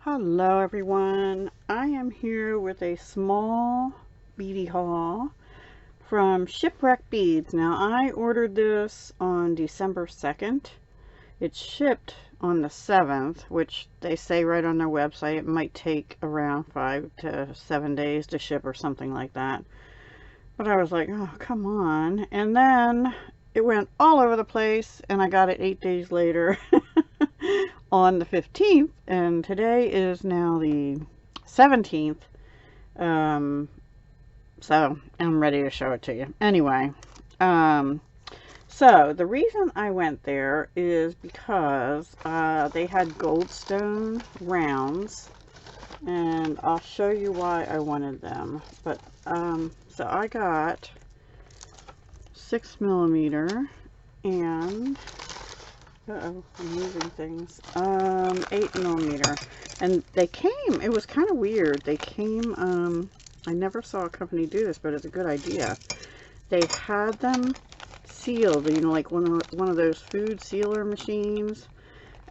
Hello everyone, I am here with a small beady haul from Shipwreck Beads. Now I ordered this on December 2nd. It shipped on the 7th, which they say right on their website it might take around 5 to 7 days to ship or something like that. But I was like, oh come on. And then it went all over the place and I got it 8 days later. On the 15th, and today is now the 17th, so I'm ready to show it to you. Anyway, so the reason I went there is because they had Goldstone rounds, and I'll show you why I wanted them. But so I got 6mm and I'm moving things. 8mm. And they came, it was kind of weird. They came, I never saw a company do this, but it's a good idea. They had them sealed, you know, like one of those food sealer machines.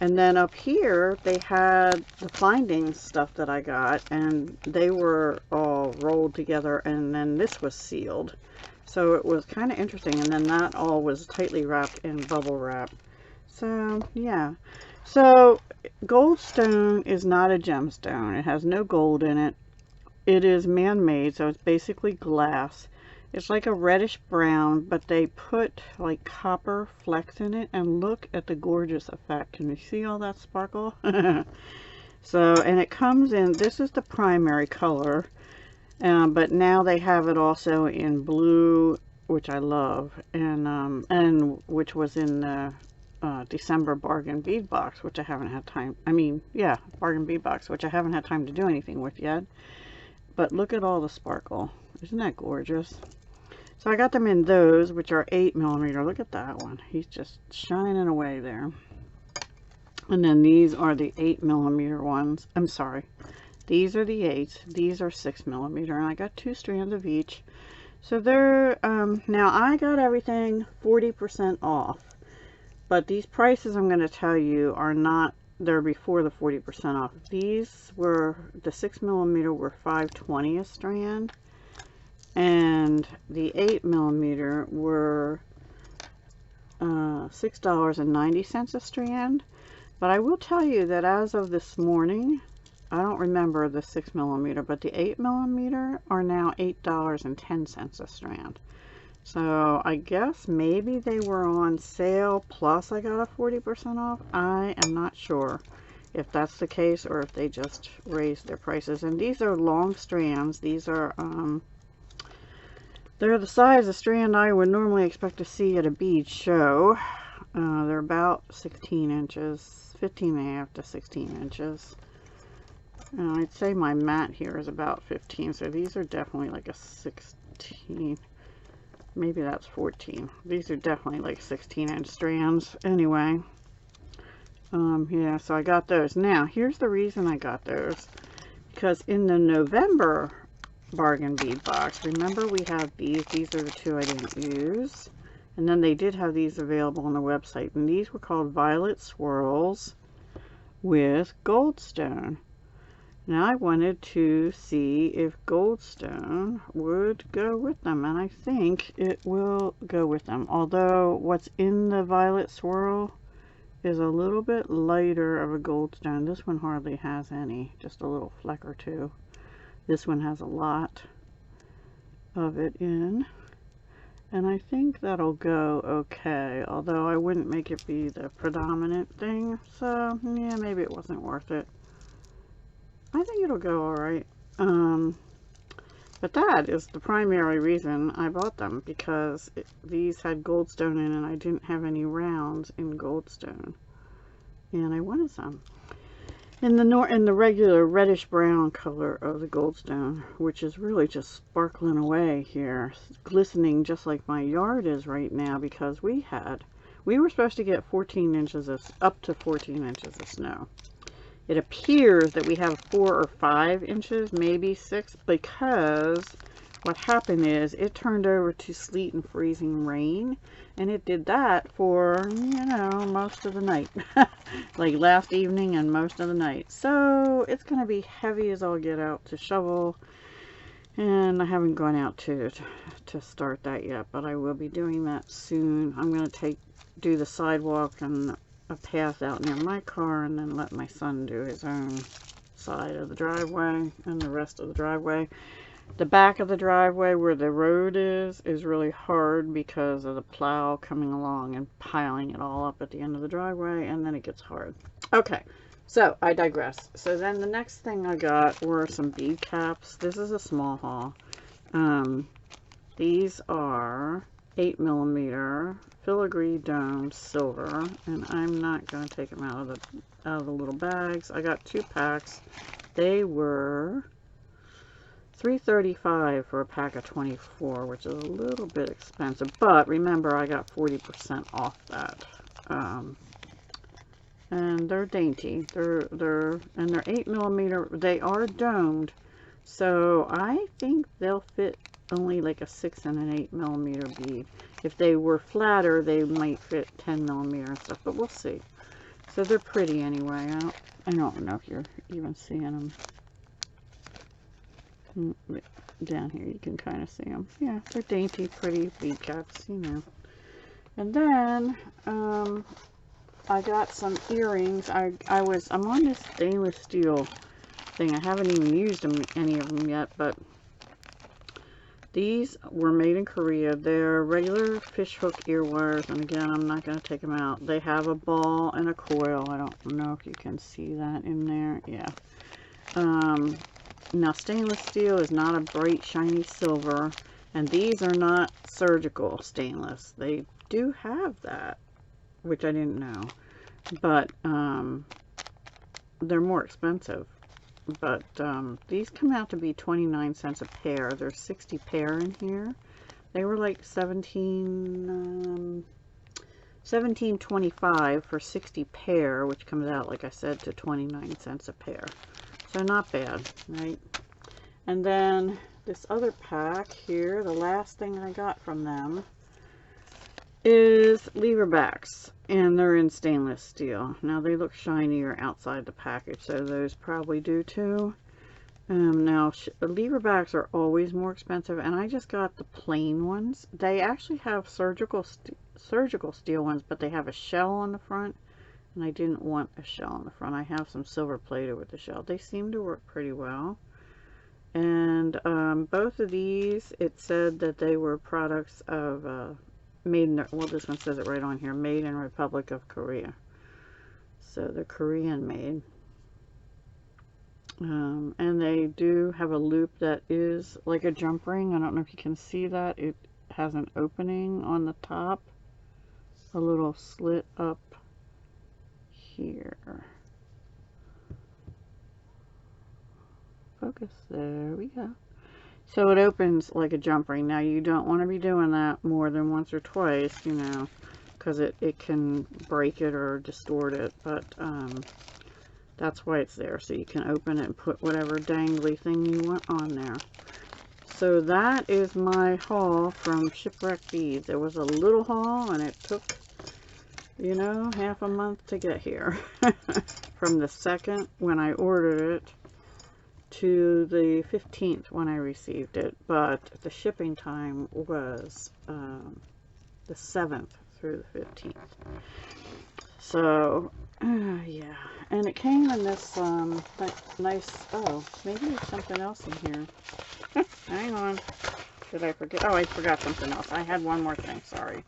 And then up here, they had the finding stuff that I got, and they were all rolled together, and then this was sealed. So it was kind of interesting, and then that all was tightly wrapped in bubble wrap. So, yeah. So, Goldstone is not a gemstone. It has no gold in it. It is man-made, so it's basically glass. It's like a reddish brown, but they put like copper flecks in it, and look at the gorgeous effect. Can you see all that sparkle? So, and it comes in, this is the primary color, but now they have it also in blue, which I love, and which was in the December bargain bead box, which I haven't had time, bargain bead box, which I haven't had time to do anything with yet. But look at all the sparkle. Isn't that gorgeous? So I got them in those, which are 8mm. Look at that one. He's just shining away there. And then these are the 8mm ones. I'm sorry. These are the 8s. These are 6mm. And I got 2 strands of each. So they're, now I got everything 40% off. But these prices I'm going to tell you are not, they're before the 40% off. These were, the 6mm were $5.20 a strand. And the 8mm were $6.90 a strand. But I will tell you that as of this morning, I don't remember the 6mm, but the 8mm are now $8.10 a strand. So I guess maybe they were on sale plus I got a 40% off. I am not sure if that's the case or if they just raised their prices. And these are long strands. These are they're the size of strand I would normally expect to see at a bead show. They're about 16 inches, 15.5 to 16 inches. I'd say my mat here is about 15, so these are definitely like a 16. Maybe that's 14. These are definitely like 16-inch strands. Anyway, yeah, so I got those. Now, here's the reason I got those. Because in the November bargain bead box, remember we have these. These are the 2 I didn't use. And then they did have these available on the website. And these were called Violet Swirls with Goldstone. Now I wanted to see if Goldstone would go with them, and I think it will go with them. Although what's in the Violet Swirl is a little bit lighter of a Goldstone. This one hardly has any, just a little fleck or two. This one has a lot of it in, and I think that'll go okay, although I wouldn't make it be the predominant thing, so yeah, maybe it wasn't worth it. I think it'll go alright. But that is the primary reason I bought them, because these had Goldstone in and I didn't have any rounds in Goldstone. And I wanted some. In the regular reddish brown color of the Goldstone, which is really just sparkling away here, glistening just like my yard is right now, because we were supposed to get 14 inches of, up to 14 inches of snow. It appears that we have 4 or 5 inches, maybe 6, because what happened is it turned over to sleet and freezing rain, and it did that for, you know, most of the night. Like last evening and most of the night. So it's going to be heavy as all get out to shovel, and I haven't gone out to start that yet, but I will be doing that soon. I'm going to do the sidewalk and a path out near my car, and then let my son do his own side of the driveway and the rest of the driveway. The back of the driveway where the road is really hard because of the plow coming along and piling it all up at the end of the driveway, and then it gets hard. Okay, so I digress. So then the next thing I got were some bead caps. This is a small haul. These are 8mm filigree dome silver, and I'm not going to take them out of the little bags. I got 2 packs. They were $3.35 for a pack of 24, which is a little bit expensive, but remember I got 40% off that. And they're dainty. They're 8mm. They are domed, so I think they'll fit only like a 6 and an 8mm bead. If they were flatter, they might fit 10mm and stuff, but we'll see. So they're pretty anyway. I don't know if you're even seeing them. Down here you can kind of see them. Yeah, they're dainty, pretty bead caps, you know. And then I got some earrings. I'm on this stainless steel thing. I haven't even used any of them yet, but these were made in Korea. They're regular fish hook ear wires, and again, I'm not going to take them out. They have a ball and a coil. I don't know if you can see that in there. Yeah. Now, stainless steel is not a bright, shiny silver, and these are not surgical stainless. They do have that, which I didn't know, but they're more expensive. But these come out to be 29 cents a pair. There's 60 pair in here. They were like $17.25 for 60 pair, which comes out, like I said, to 29 cents a pair. So not bad, right? And then this other pack here, the last thing I got from them is Leverbacks, and they're in stainless steel. Now they look shinier outside the package, so those probably do too. Now Leverbacks are always more expensive, and I just got the plain ones. They actually have surgical steel ones, but they have a shell on the front, and I didn't want a shell on the front. I have some silver plated with the shell. They seem to work pretty well. And both of these, it said that they were products of made in, well, this one says it right on here, made in Republic of Korea. So they're Korean made. And they do have a loop that is like a jump ring. I don't know if you can see that. It has an opening on the top, a little slit up here. Focus, there we go. So it opens like a jump ring. Now you don't want to be doing that more than once or twice, you know, because it can break it or distort it, but that's why it's there, so you can open it and put whatever dangly thing you want on there. So that is my haul from Shipwreck Beads. It was a little haul, and it took, you know, half a month to get here. From the 2nd when I ordered it to the 15th when I received it, but the shipping time was the 7th through the 15th. So yeah, and it came in this nice, oh, maybe there's something else in here. Hang on, did I forget? Oh, I forgot something else. I had one more thing, sorry.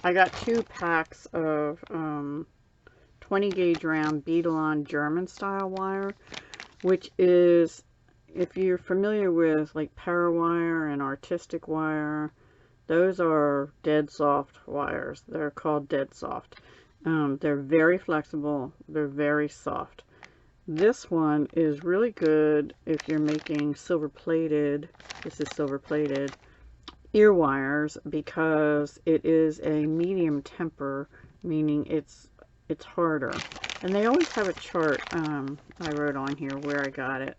I got 2 packs of 20 gauge round Beading German style wire, which is, if you're familiar with like Parawire and artistic wire, those are dead soft wires. They're called dead soft. They're very flexible. They're very soft. This one is really good if you're making silver plated, this is silver plated, ear wires, because it is a medium temper, meaning it's harder. And they always have a chart, I wrote on here where I got it.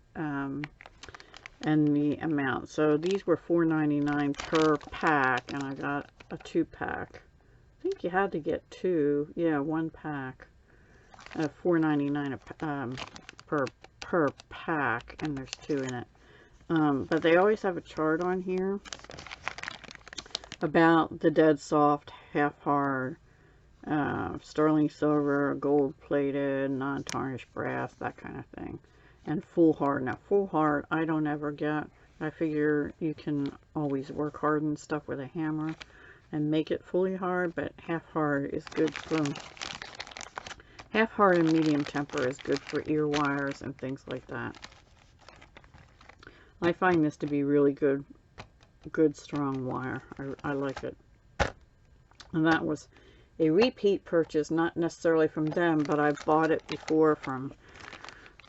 and the amount. So these were $4.99 per pack, and I got a 2-pack. I think you had to get 2. Yeah, 1 pack. $4.99 per pack, and there's 2 in it. But they always have a chart on here about the dead soft, half hard, sterling silver, gold plated, non-tarnished brass, that kind of thing, and full hard. Now full hard I don't ever get. I figure you can always work hard and stuff with a hammer and make it fully hard, but half hard is good for, half hard and medium temper is good for ear wires and things like that. I find this to be really good strong wire. I like it. And that was a repeat purchase, not necessarily from them, but I've bought it before from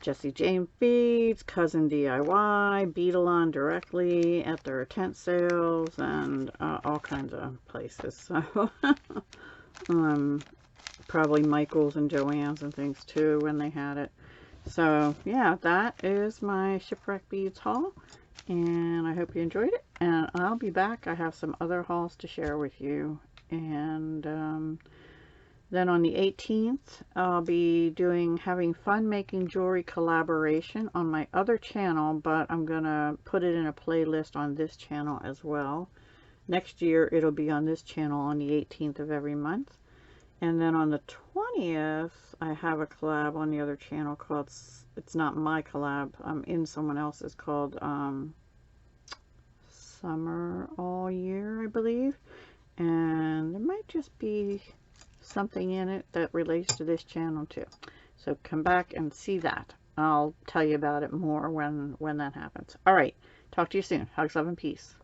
Jessie Jane Beads, Cousin DIY, Beadalon directly at their tent sales, and all kinds of places. So probably Michael's and Joann's and things too when they had it. So yeah, that is my Shipwreck Beads haul, and I hope you enjoyed it, and I'll be back. I have some other hauls to share with you, and then on the 18th I'll be having fun making jewelry collaboration on my other channel, but I'm gonna put it in a playlist on this channel as well. Next year it'll be on this channel on the 18th of every month. And then on the 20th, I have a collab on the other channel called, it's not my collab, I'm in someone else's, called Summer All Year, I believe. And there might just be something in it that relates to this channel too. So come back and see that. I'll tell you about it more when that happens. All right, talk to you soon. Hugs, love, and peace.